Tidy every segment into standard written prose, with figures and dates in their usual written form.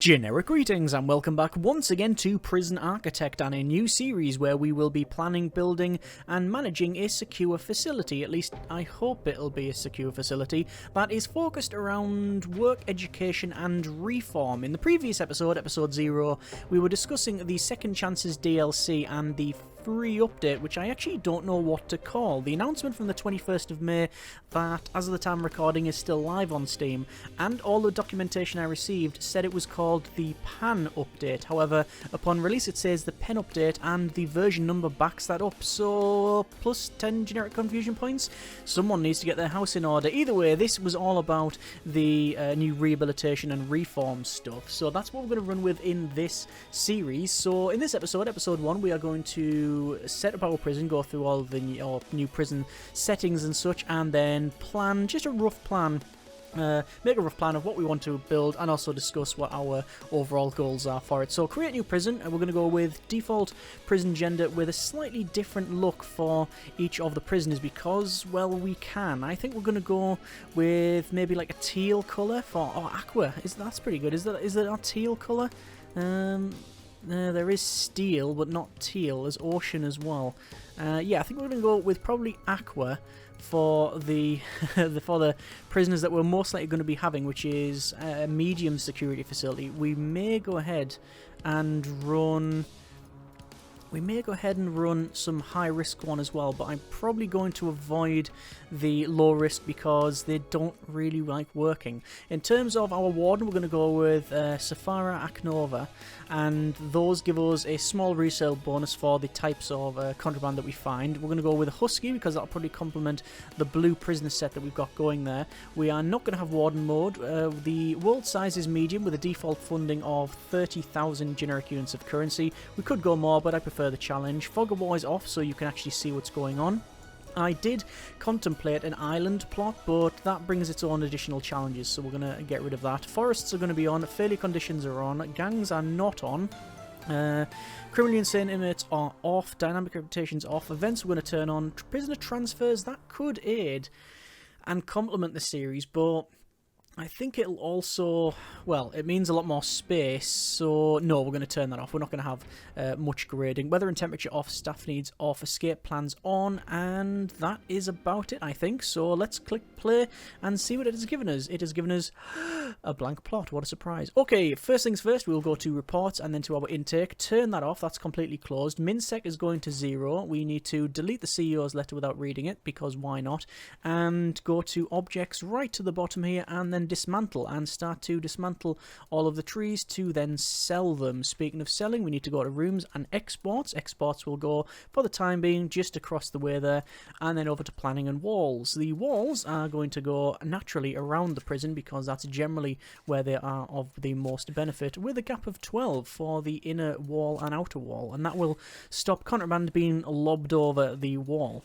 Generic greetings and welcome back once again to Prison Architect and a new series where we will be planning, building and managing a secure facility. At least I hope it'll be a secure facility that is focused around work, education and reform. In the previous episode, episode 0, we were discussing the Second Chances DLC and the free update, which I actually don't know what to call. The announcement from the 21st of May that, as of the time recording, is still live on Steam, and all the documentation I received said it was called the Pan update. However, upon release it says the Pen update, and the version number backs that up, so plus 10 generic confusion points. Someone needs to get their house in order. Either way, this was all about the new rehabilitation and reform stuff, so that's what we're going to run with in this series. So in this episode, episode 1, we are going to set up our prison, go through all the new prison settings and such, and then plan, just a rough plan, make a rough plan of what we want to build, and also discuss what our overall goals are for it. So create new prison, and we're going to go with default prison gender with a slightly different look for each of the prisoners because, well, we can. I think we're going to go with maybe like a teal colour for, or aqua. That's pretty good. Is that our teal colour? There is steel, but not teal. There's ocean as well. Yeah, I think we're going to go with probably aqua for the for the prisoners that we're most likely going to be having, which is a medium security facility. We may go ahead and run some high-risk one as well, but I'm probably going to avoid the low-risk because they don't really like working. In terms of our warden, we're going to go with Safara Aknova, and those give us a small resale bonus for the types of contraband that we find. We're going to go with a Husky because that'll probably complement the blue prisoner set that we've got going there. We are not going to have warden mode. The world size is medium with a default funding of 30,000 generic units of currency. We could go more, but I prefer the challenge. Fog of War is off, so you can actually see what's going on. I did contemplate an island plot, but that brings its own additional challenges, so we're going to get rid of that. Forests are going to be on, failure conditions are on, gangs are not on. Criminally insane inmates are off, dynamic reputations off, events we're going to turn on, prisoner transfers, that could aid and complement the series, but I think it'll also, well, it means a lot more space, so no, we're going to turn that off. We're not going to have much grading. Weather and temperature off, staff needs off, escape plans on, and that is about it, I think. So let's click play and see what it has given us. It has given us a blank plot. What a surprise. Okay, first things first, we'll go to reports and then to our intake. Turn that off. That's completely closed. MinSec is going to 0. We need to delete the CEO's letter without reading it, because why not? And go to objects right to the bottom here, and then dismantle, and start to dismantle all of the trees to then sell them. Speaking of selling, we need to go to rooms and exports. Exports will go, for the time being, just across the way there, and then over to planning and walls. The walls are going to go naturally around the prison because that's generally where they are of the most benefit, with a gap of 12 for the inner wall and outer wall, and that will stop contraband being lobbed over the wall.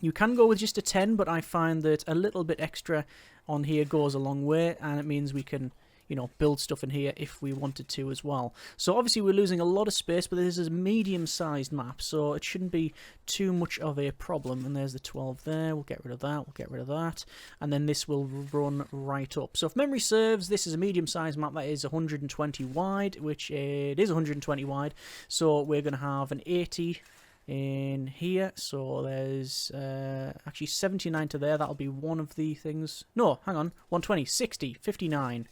You can go with just a 10, but I find that a little bit extra on here goes a long way, and it means we can, you know, build stuff in here if we wanted to as well. So obviously we're losing a lot of space, but this is a medium-sized map, so it shouldn't be too much of a problem. And there's the 12 there. We'll get rid of that. We'll get rid of that. And then this will run right up. So if memory serves, this is a medium-sized map that is 120 wide, which it is 120 wide. So we're going to have an 80 in here, so there's actually 79 to there. That'll be one of the things. No, hang on, 120, 60, 59.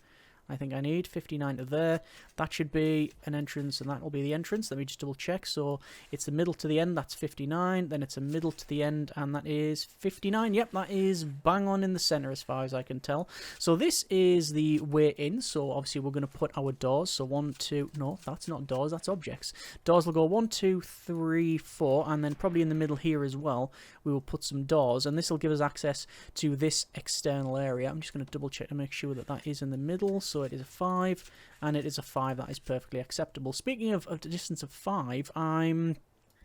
I think I need 59 to there. That should be an entrance, and that will be the entrance. Let me just double check. So it's the middle to the end, that's 59. Then it's a middle to the end, and that is 59. Yep, that is bang on in the center as far as I can tell. So this is the way in. So obviously we're going to put our doors. So 1, 2, no, that's not doors, that's objects. Doors will go 1, 2, 3, 4, and then probably in the middle here as well, we will put some doors, and this will give us access to this external area. I'm just going to double check to make sure that that is in the middle. So it is a 5, and it is a 5. That is perfectly acceptable. Speaking of the distance of 5, I'm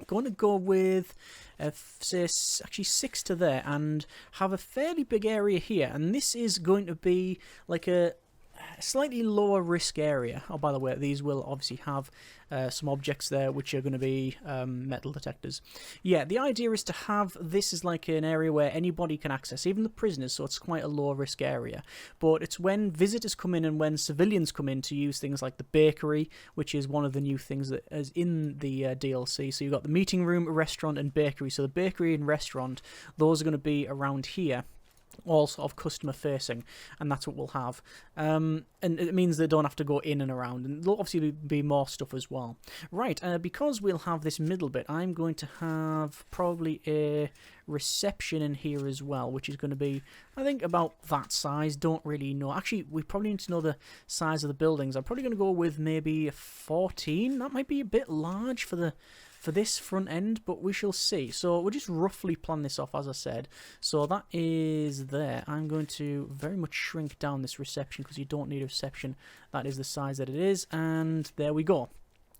going to go with, say, actually 6 to there, and have a fairly big area here. And this is going to be like a slightly lower risk area. Oh, by the way, these will obviously have some objects there which are going to be metal detectors. Yeah, the idea is to have this as like an area where anybody can access, even the prisoners, so it's quite a low risk area. But it's when visitors come in and when civilians come in to use things like the bakery, which is one of the new things that is in the DLC. So you've got the meeting room, restaurant and bakery. So the bakery and restaurant, those are going to be around here, all sort of customer facing, and that's what we'll have. And it means they don't have to go in and around, and there'll obviously be more stuff as well. Right, because we'll have this middle bit, I'm going to have probably a reception in here as well, which is going to be, I think, about that size. Don't really know. Actually, we probably need to know the size of the buildings. I'm probably going to go with maybe a 14. That might be a bit large for this front end, but we shall see. So we'll just roughly plan this off, as I said. So that is there. I'm going to very much shrink down this reception because you don't need a reception. That is the size that it is, and there we go.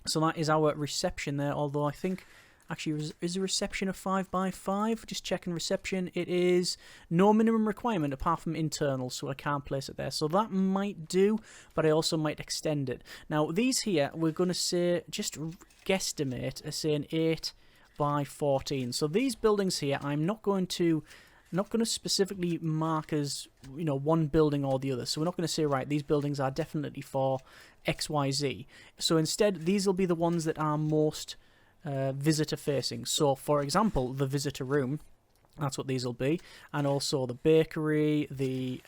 So that is our reception there, although I think actually is a reception a 5x5? Just checking reception. It is no minimum requirement apart from internal, so I can't place it there. So that might do, but I also might extend it. Now these here, we're going to say, just guesstimate, are saying 8x14. So these buildings here, I'm not going to specifically mark as, you know, one building or the other. So we're not going to say, right, these buildings are definitely for XYZ. So instead, these will be the ones that are most visitor facing. So for example, the visitor room, that's what these will be, and also the bakery, the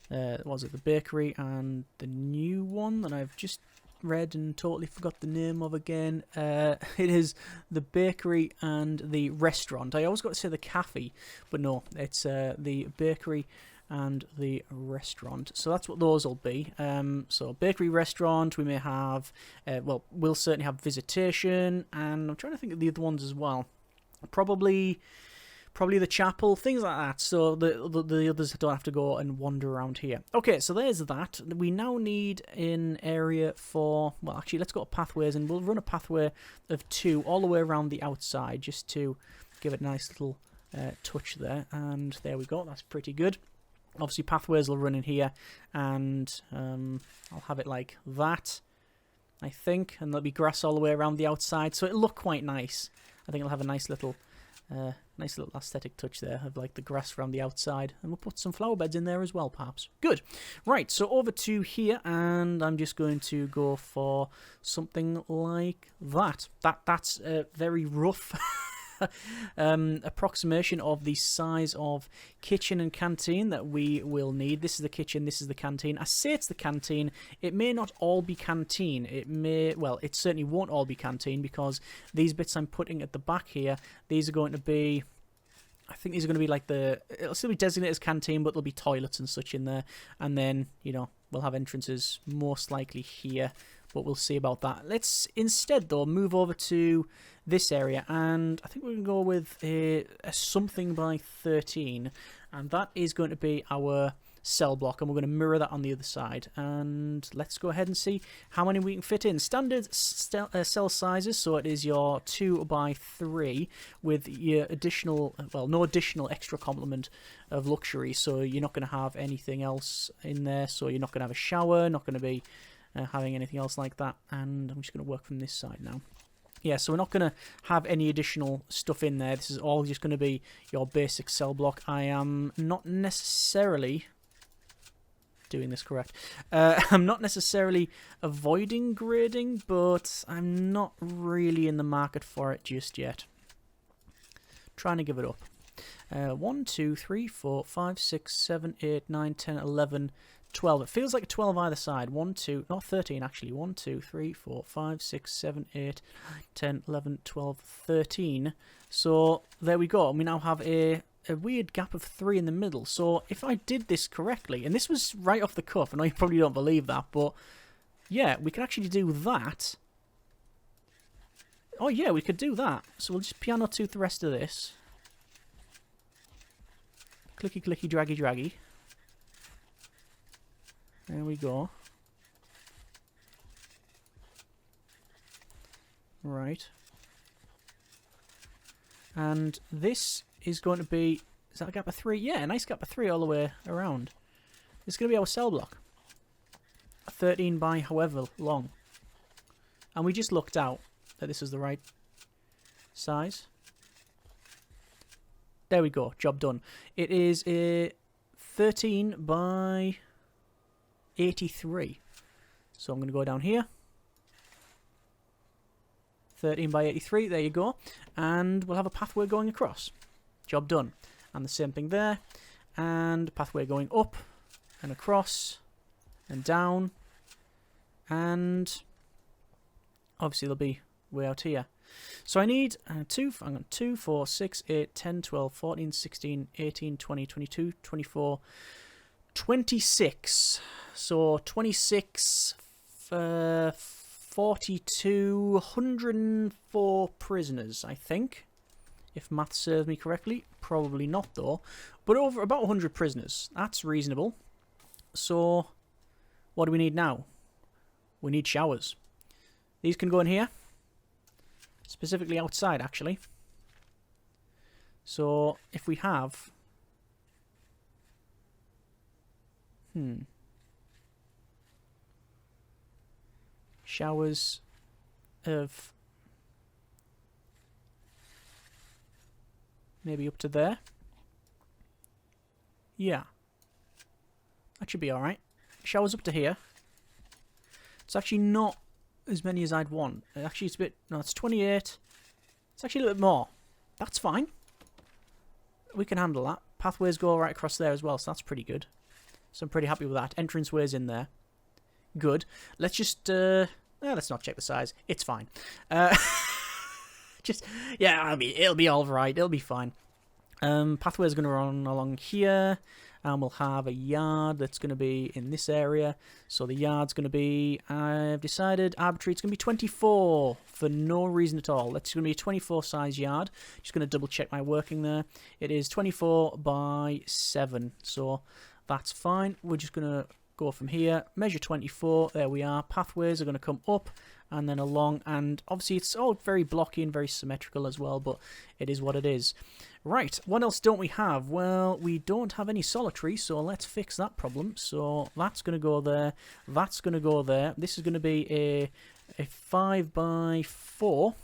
what was it, the bakery, and the new one that I've just read and totally forgot the name of again. It is the bakery and the restaurant. I always got to say the cafe, but no, it's the bakery and the restaurant. So that's what those will be. So bakery, restaurant, we may have, well, we'll certainly have visitation, and I'm trying to think of the other ones as well. Probably the chapel, things like that, so the others don't have to go and wander around here. Okay, so there's that. We now need an area for, well, actually, let's go to pathways, and we'll run a pathway of 2 all the way around the outside, just to give it a nice little touch there, and there we go, that's pretty good. Obviously, pathways will run in here, and I'll have it like that, I think, and there'll be grass all the way around the outside, so it'll look quite nice. I think it'll have a nice little aesthetic touch there of like the grass around the outside, and we'll put some flower beds in there as well, perhaps. Good. Right, so over to here, and I'm just going to go for something like that. That's very rough. Approximation of the size of kitchen and canteen that we will need. This is the kitchen, this is the canteen. I say it's the canteen, it may not all be canteen. It may, well, it certainly won't all be canteen, because these bits I'm putting at the back here, these are going to be, I think these are going to be like it'll still be designated as canteen, but there'll be toilets and such in there, and then, you know, we'll have entrances most likely here, but we'll see about that. Let's instead, though, move over to this area, and I think we're going to go with a something by 13, and that is going to be our cell block, and we're going to mirror that on the other side. And let's go ahead and see how many we can fit in. Standard cell sizes, so it is your 2x3 with your additional, well, no additional extra complement of luxury, so you're not going to have anything else in there, so you're not going to have a shower, not going to be having anything else like that. And I'm just going to work from this side now. Yeah, so we're not going to have any additional stuff in there. This is all just going to be your basic cell block. I am not necessarily doing this correct. I'm not necessarily avoiding grading, but I'm not really in the market for it just yet. Trying to give it up. 1, 2, 3, 4, 5, 6, 7, 8, 9, 10, 11, 12. It feels like a 12 either side. 1, 2, not 13 actually. 1, 2, 3, 4, 5, 6, 7, 8, 10, 11, 12, 13. So there we go. And we now have a weird gap of 3 in the middle. So if I did this correctly, and this was right off the cuff, I know you probably don't believe that, but yeah, we could actually do that. Oh yeah, we could do that. So we'll just piano tooth the rest of this. Clicky, clicky, draggy, draggy. There we go. Right. And this is going to be, is that a gap of 3? Yeah, a nice gap of 3 all the way around. It's going to be our cell block. 13 by however long. And we just looked out that this is the right size. There we go. Job done. It is a 13 by 83. So I'm going to go down here. 13 by 83. There you go. And we'll have a pathway going across. Job done. And the same thing there. And pathway going up and across and down. And obviously there'll be way out here. So I need 2, 4, 6, 8, 10, 12, 14, 16, 18, 20, 22, 24, 26. So 26, 42, 104 prisoners, I think. If math serves me correctly. Probably not, though. But over about 100 prisoners. That's reasonable. So what do we need now? We need showers. These can go in here. Specifically outside, actually. So if we have... showers of... maybe up to there. Yeah. That should be alright. Showers up to here. It's actually not as many as I'd want. Actually, it's a bit... no, it's 28. It's actually a little bit more. That's fine. We can handle that. Pathways go right across there as well, so that's pretty good. So I'm pretty happy with that. Entranceway's in there. Good. Let's just... let's not check the size. It's fine. Just... yeah, it'll be alright. It'll be fine. Pathway's going to run along here. And we'll have a yard that's going to be in this area. So the yard's going to be, I've decided, arbitrary. It's going to be 24 for no reason at all. That's going to be a 24 size yard. Just going to double check my working there. It is 24 by 7. So that's fine. We're just going to go from here. Measure 24. There we are. Pathways are going to come up and then along. And obviously it's all very blocky and very symmetrical as well. But it is what it is. Right, what else don't we have? Well, we don't have any solitary, so let's fix that problem. So that's going to go there, that's going to go there. This is going to be a 5 by 4,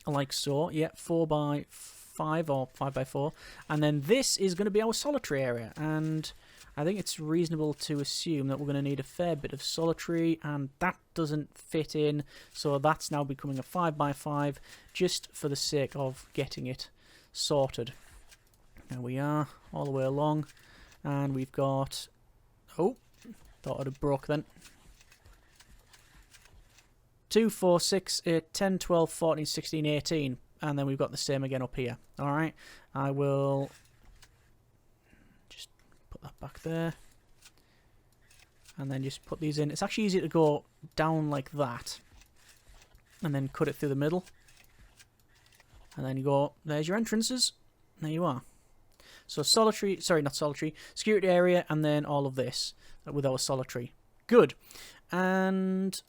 like so. Yeah, 4 by 5 or 5 by 4. And then this is going to be our solitary area. And I think it's reasonable to assume that we're going to need a fair bit of solitary, and that doesn't fit in. So that's now becoming a 5 by 5, just for the sake of getting it sorted. There we are, all the way along, and we've got... oh, thought I'd have broke then. 2, 4, 6, 8, 10, 12, 14, 16, 18, and then we've got the same again up here. Alright, I will just put that back there, and then just put these in. It's actually easier to go down like that, and then cut it through the middle. And then you go, there's your entrances. There you are. So solitary, sorry, not solitary, security area, and then all of this with our solitary. Good. And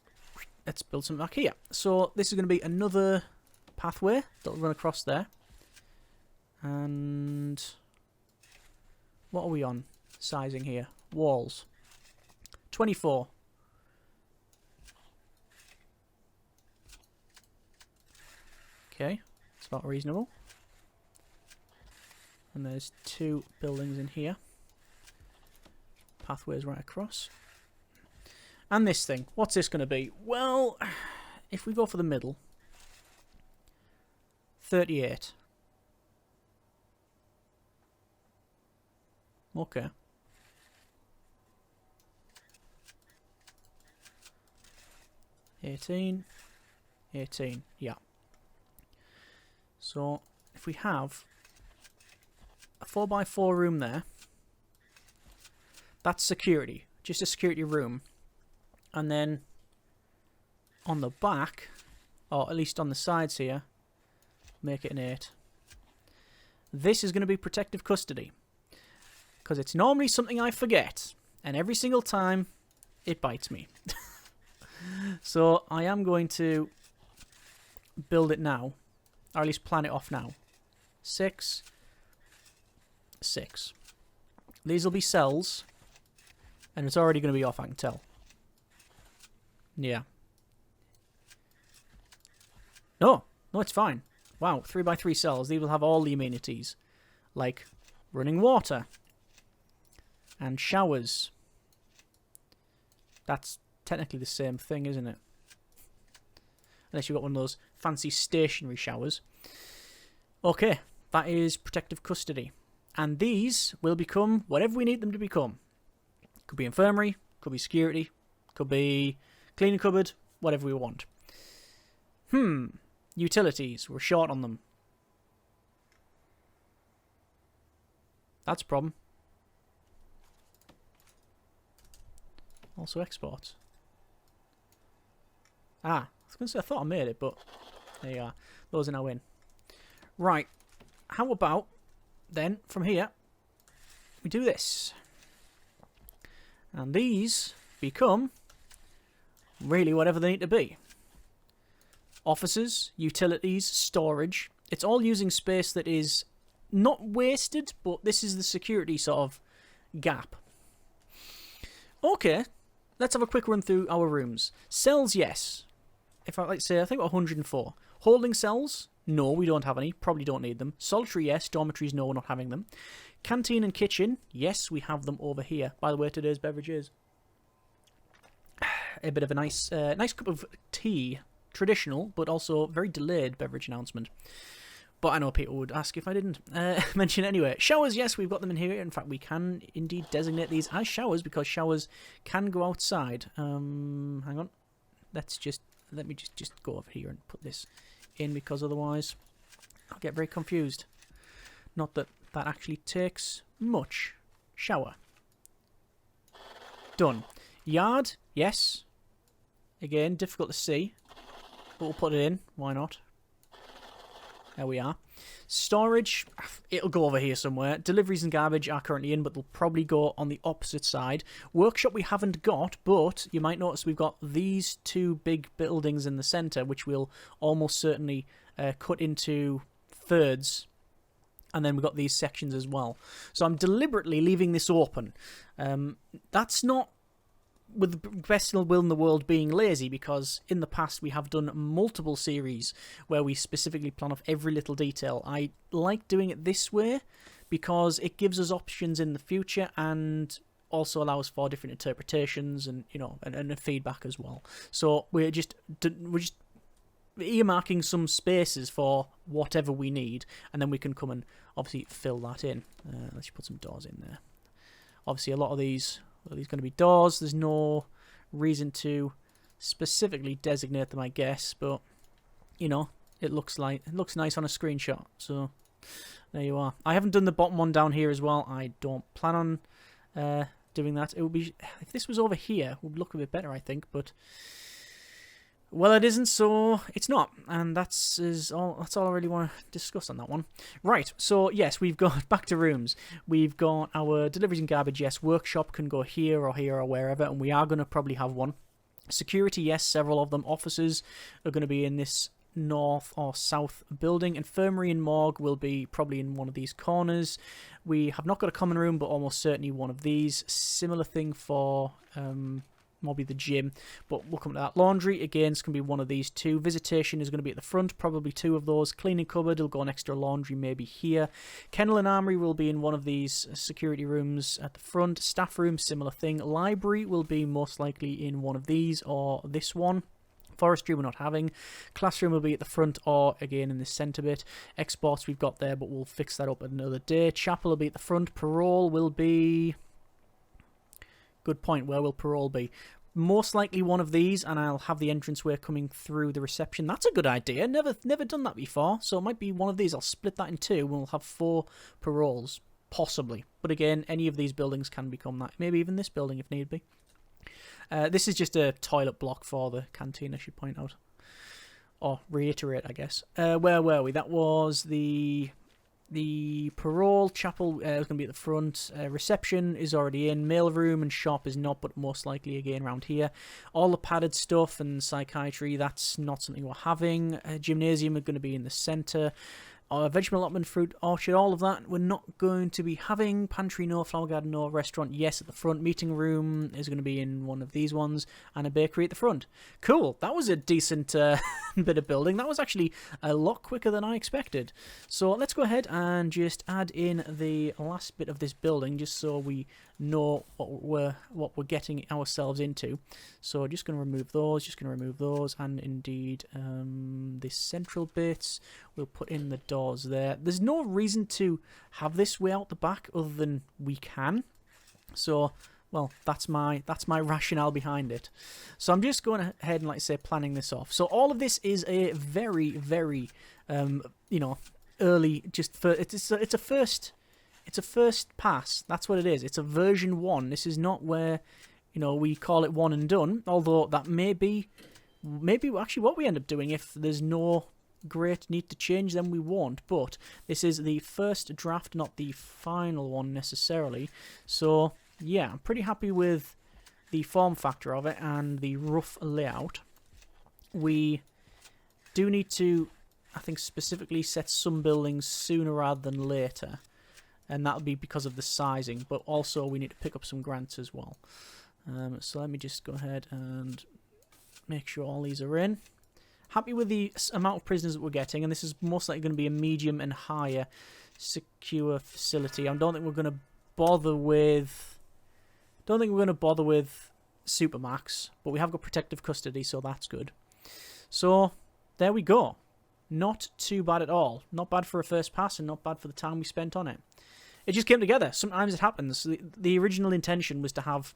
let's build something back here. So this is going to be another pathway that'll run across there. And what are we on? Sizing here. Walls. 24. Okay. About reasonable. And there's 2 buildings in here. Pathways right across. And this thing, what's this going to be? Well, if we go for the middle, 38. Okay. $18. Yeah. So, if we have a 4 by 4 room there, that's security. Just a security room. And then on the back, or at least on the sides here, make it an 8. This is going to be protective custody. Because it's normally something I forget. And every single time, it bites me. So, I am going to build it now. Or at least plan it off now. 6. 6. These will be cells. And it's already going to be off, I can tell. Yeah. No, it's fine. Wow, 3x3 cells. They will have all the amenities. Like running water. And showers. That's technically the same thing, isn't it? Unless you've got one of those fancy stationary showers. Okay, that is protective custody. And these will become whatever we need them to become. Could be infirmary, could be security, could be cleaning cupboard, whatever we want. Utilities, we're short on them. That's a problem. Also exports. I was going to say I thought I made it, but there you are. Those are now in. Right, how about then from here we do this. And these become really whatever they need to be. Offices, utilities, storage. It's all using space that is not wasted, but this is the security sort of gap. Okay, let's have a quick run through our rooms. Cells, yes. If I like to say, I think 104. Holding cells, no, we don't have any. Probably don't need them. Solitary, yes. Dormitories, no, we're not having them. Canteen and kitchen, yes, we have them over here. By the way, today's beverage is a bit of a nice cup of tea. Traditional, but also very delayed beverage announcement. But I know people would ask if I didn't mention it anyway. Showers, yes, we've got them in here. In fact, we can indeed designate these as showers because showers can go outside. Hang on. Let me just go over here and put this in because otherwise I'll get very confused. Not that that actually takes much. Shower. Done. Yard, yes. Again, difficult to see. But we'll put it in. Why not? There we are. Storage, it'll go over here somewhere. Deliveries and garbage are currently in, but they'll probably go on the opposite side. Workshop we haven't got, but you might notice we've got these two big buildings in the centre, which we'll almost certainly cut into thirds. And then we've got these sections as well. So I'm deliberately leaving this open. That's not with the best will in the world being lazy, because in the past we have done multiple series where we specifically plan off every little detail. I like doing it this way because it gives us options in the future and also allows for different interpretations and, you know, and feedback as well. So we're just earmarking some spaces for whatever we need, and then we can come and obviously fill that in. Let's put some doors in there. Obviously a lot of these are going to be doors. There's no reason to specifically designate them, I guess, but you know, it looks nice on a screenshot. So there you are. I haven't done the bottom one down here as well. I don't plan on doing that. It would be, if this was over here, it would look a bit better, I think, but well, it isn't, so it's not, and that's all I really want to discuss on that one. Right, so yes, we've got, back to rooms, we've got our deliveries and garbage, yes, workshop can go here or wherever, and we are going to probably have one. Security, yes, several of them. Offices are going to be in this north or south building. Infirmary and morgue will be probably in one of these corners. We have not got a common room, but almost certainly one of these. Similar thing for maybe the gym, but we'll come to that. Laundry, again, is going to be one of these two. Visitation is going to be at the front, probably two of those. Cleaning cupboard will go next to a laundry, maybe here. Kennel and armory will be in one of these security rooms at the front. Staff room, similar thing. Library will be most likely in one of these or this one. Forestry we're not having. Classroom will be at the front or again in the centre bit. Exports we've got there, but we'll fix that up another day. Chapel will be at the front. Parole will be... Good point. Where will parole be? Most likely one of these, and I'll have the entranceway coming through the reception. That's a good idea. Never done that before, so it might be one of these. I'll split that in two, and we'll have 4 paroles, possibly. But again, any of these buildings can become that. Maybe even this building if need be. This is just a toilet block for the canteen, I should point out. Or reiterate, I guess. Where were we? That was the parole. Chapel is going to be at the front. Reception is already in. Mailroom and shop is not, but most likely again around here. All the padded stuff and psychiatry, that's not something we're having. Gymnasium are going to be in the centre. our vegetable allotment, fruit orchard, all of that. We're not going to be having pantry, no, flower garden, no, restaurant, yes, at the front. Meeting room is going to be in one of these ones, and a bakery at the front. Cool, that was a decent bit of building. That was actually a lot quicker than I expected. So let's go ahead and just add in the last bit of this building, just so we know what we're getting ourselves into. So just going to remove those, and indeed the central bits, we'll put in the doors there. There's no reason to have this way out the back other than we can. So, well, that's my rationale behind it. So I'm just going ahead and, like I say, planning this off. So all of this is a very, very, early. It's a first pass. That's what it is. It's a version 1. This is not where, we call it one and done. Although that may be actually what we end up doing. If there's no great need to change, then we won't. But this is the first draft, not the final one necessarily. So yeah, I'm pretty happy with the form factor of it and the rough layout. We do need to, I think, specifically set some buildings sooner rather than later. And that'll be because of the sizing, but also we need to pick up some grants as well. So let me just go ahead and make sure all these are in. Happy with the amount of prisoners that we're getting, and this is most likely going to be a medium and higher secure facility. I don't think we're going to bother with Supermax, but we have got protective custody, so that's good. So there we go. Not too bad at all. Not bad for a first pass, and not bad for the time we spent on it. It just came together. Sometimes it happens. The original intention was to have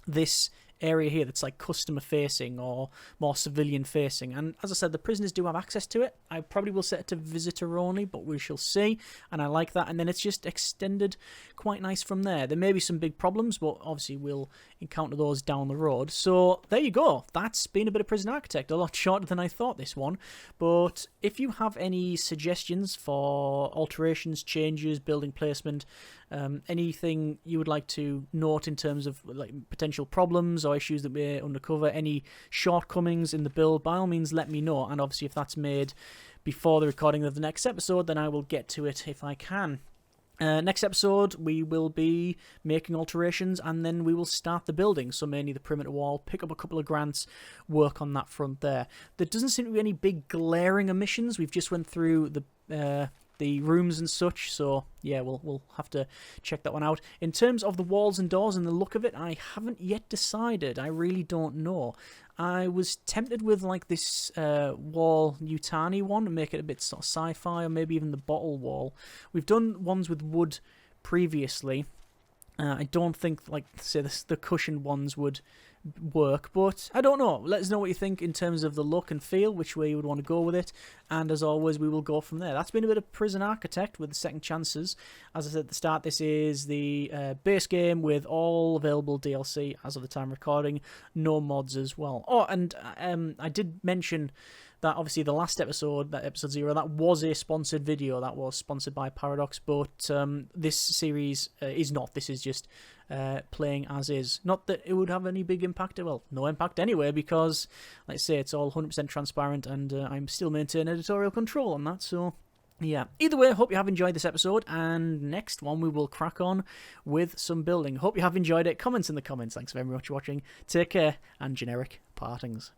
this area here that's like customer facing or more civilian facing, and as I said, the prisoners do have access to it. I probably will set it to visitor only, but we shall see, and I like that. And then it's just extended quite nice from there. There may be some big problems, but obviously we'll encounter those down the road. So there you go. That's been a bit of Prison Architect. A lot shorter than I thought, this one. But if you have any suggestions for alterations, changes, building placement, anything you would like to note in terms of like potential problems or issues that we undercover, any shortcomings in the build, by all means let me know. And obviously if that's made before the recording of the next episode, then I will get to it if I can. Next episode, we will be making alterations, and then we will start the building. So mainly the perimeter wall, pick up a couple of grants, work on that front there. There doesn't seem to be any big glaring omissions. We've just went through the rooms and such, so yeah, we'll have to check that one out. In terms of the walls and doors and the look of it, I haven't yet decided. I really don't know. I was tempted with like this wall Yutani one to make it a bit sort of sci-fi, or maybe even the bottle wall. We've done ones with wood previously. I don't think, like, say, the cushioned ones would work, but I don't know. Let us know what you think in terms of the look and feel, which way you would want to go with it, and as always, we will go from there. That's been a bit of Prison Architect with the second chances. As I said at the start, this is the base game with all available DLC as of the time recording, no mods as well. Oh, and I did mention that obviously the last episode, that episode 0, that was a sponsored video. That was sponsored by Paradox, but this series is not. This is just playing as is. Not that it would have any big impact. Well, no impact anyway, because, like I say, it's all 100% transparent, and I'm still maintaining editorial control on that, so yeah. Either way, I hope you have enjoyed this episode, and next one we will crack on with some building. Hope you have enjoyed it. Comments in the comments. Thanks very much for watching. Take care, and generic partings.